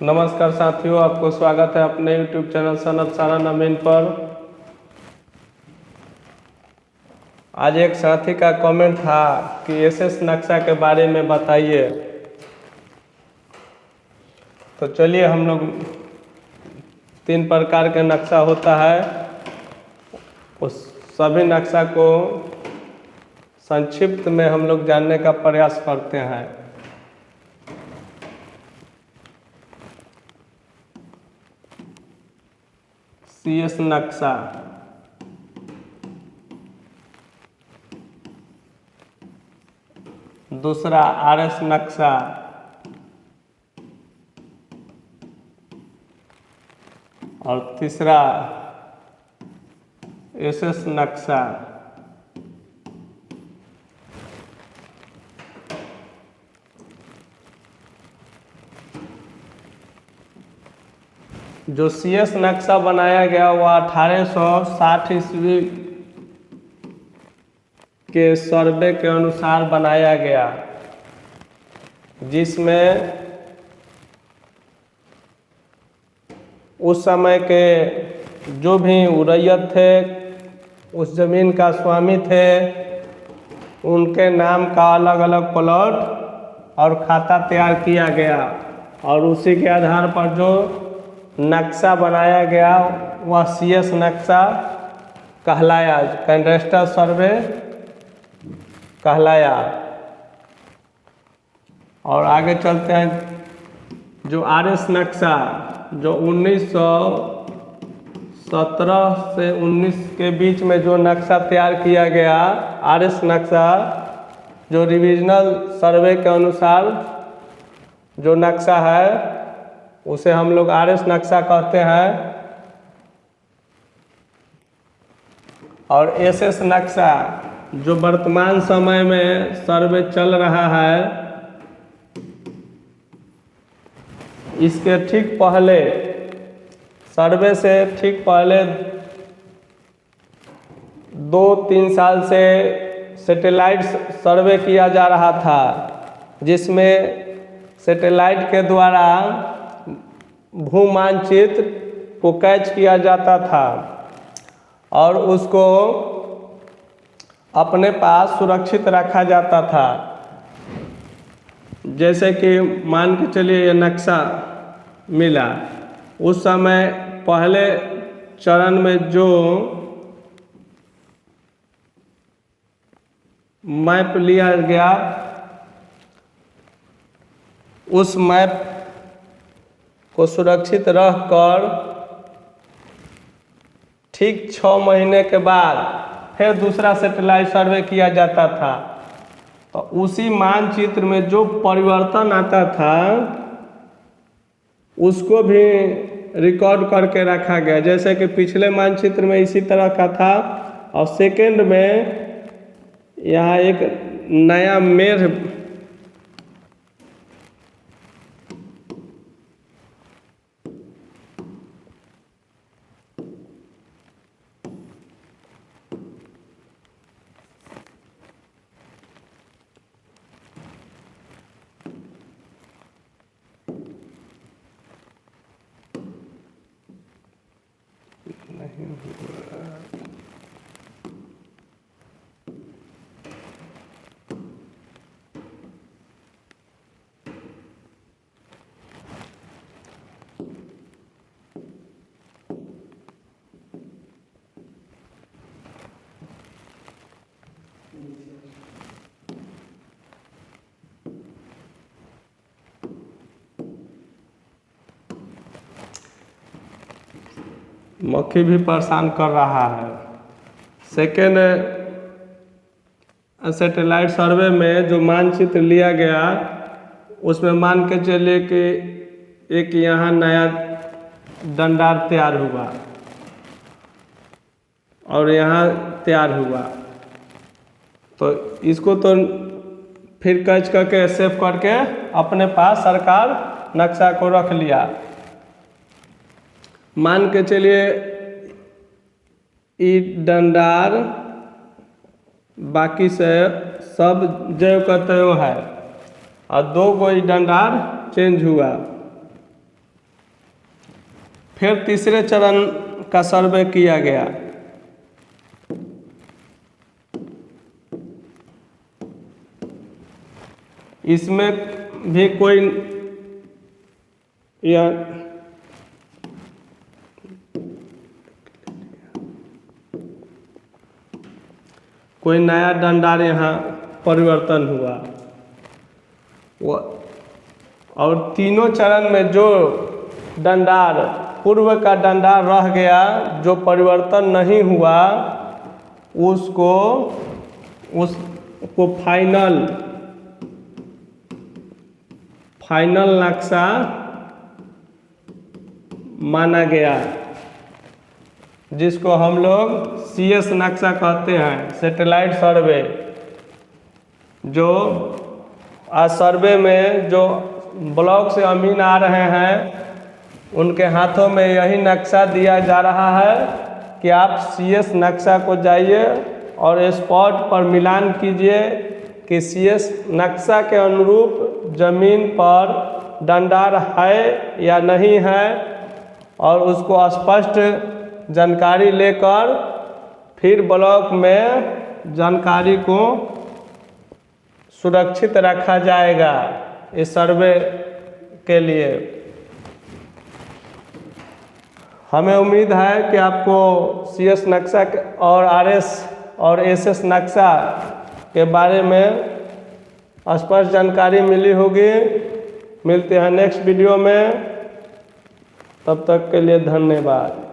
नमस्कार साथियों, आपको स्वागत है अपने YouTube चैनल सनत सारा नवीन पर। आज एक साथी का कमेंट था कि एसएस नक्शा के बारे में बताइए। तो चलिए, हम लोग 3 प्रकार के नक्शा होता है, उस सभी नक्शा को संक्षिप्त में हम लोग जानने का प्रयास करते हैं। CS नक्शा, दूसरा RS नक्शा, और तीसरा SS नक्शा। जो CS नक्शा बनाया गया वह 1860 ईस्वी के सर्वे के अनुसार बनाया गया, जिसमें उस समय के जो भी रैयत थे, उस जमीन का स्वामी थे, उनके नाम का अलग अलग प्लॉट और खाता तैयार किया गया, और उसी के आधार पर जो नक्शा बनाया गया वह CS नक्शा कहलाया, कैडस्ट्रल सर्वे कहलाया। और आगे चलते हैं, जो RS नक्शा जो 1917 से 19 के बीच में जो नक्शा तैयार किया गया, RS नक्शा जो रिविजनल सर्वे के अनुसार जो नक्शा है उसे हम लोग RS नक्शा कहते हैं। और SS नक्शा जो वर्तमान समय में सर्वे चल रहा है, इसके ठीक पहले, सर्वे से ठीक पहले 2-3 साल से सैटेलाइट सर्वे किया जा रहा था, जिसमें सैटेलाइट के द्वारा भू मानचित्र को कैच किया जाता था और उसको अपने पास सुरक्षित रखा जाता था। जैसे कि मान के चलिए ये नक्शा मिला, उस समय पहले चरण में जो मैप लिया गया, उस मैप को सुरक्षित रखकर ठीक 6 महीने के बाद फिर दूसरा सैटेलाइट सर्वे किया जाता था। तो उसी मानचित्र में जो परिवर्तन आता था उसको भी रिकॉर्ड करके रखा गया। जैसे कि पिछले मानचित्र में इसी तरह का था, और सेकंड में यहाँ एक नया मेढ़ मक्खी भी परेशान कर रहा है। सेकेंड सैटेलाइट सर्वे में जो मानचित्र लिया गया, उसमें मान के चलिए कि एक यहाँ नया डंडार तैयार हुआ और यहाँ तैयार हुआ, तो इसको तो फिर कैच करके सेव करके अपने पास सरकार नक्शा को रख लिया। मान के चलिए ई डंडार बाकी से सब जैव का त्यों है, और 2 गो ई डंडार चेंज हुआ, फिर तीसरे चरण का सर्वे किया गया। इसमें भी कोई नया डंडार यहाँ परिवर्तन हुआ। और तीनों चरण में जो डंडार पूर्व का डंडार रह गया, जो परिवर्तन नहीं हुआ, उसको फाइनल नक्शा माना गया, जिसको हम लोग CS नक्शा कहते हैं, सैटेलाइट सर्वे। जो आज सर्वे में जो ब्लॉक से अमीन आ रहे हैं, उनके हाथों में यही नक्शा दिया जा रहा है कि आप CS नक्शा को जाइए और स्पॉट पर मिलान कीजिए कि CS नक्शा के अनुरूप ज़मीन पर डंडार है या नहीं है, और उसको स्पष्ट जानकारी लेकर फिर ब्लॉक में जानकारी को सुरक्षित रखा जाएगा इस सर्वे के लिए। हमें उम्मीद है कि आपको CS नक्शा और RS और SS नक्शा के बारे में स्पष्ट जानकारी मिली होगी। मिलते हैं नेक्स्ट वीडियो में, तब तक के लिए धन्यवाद।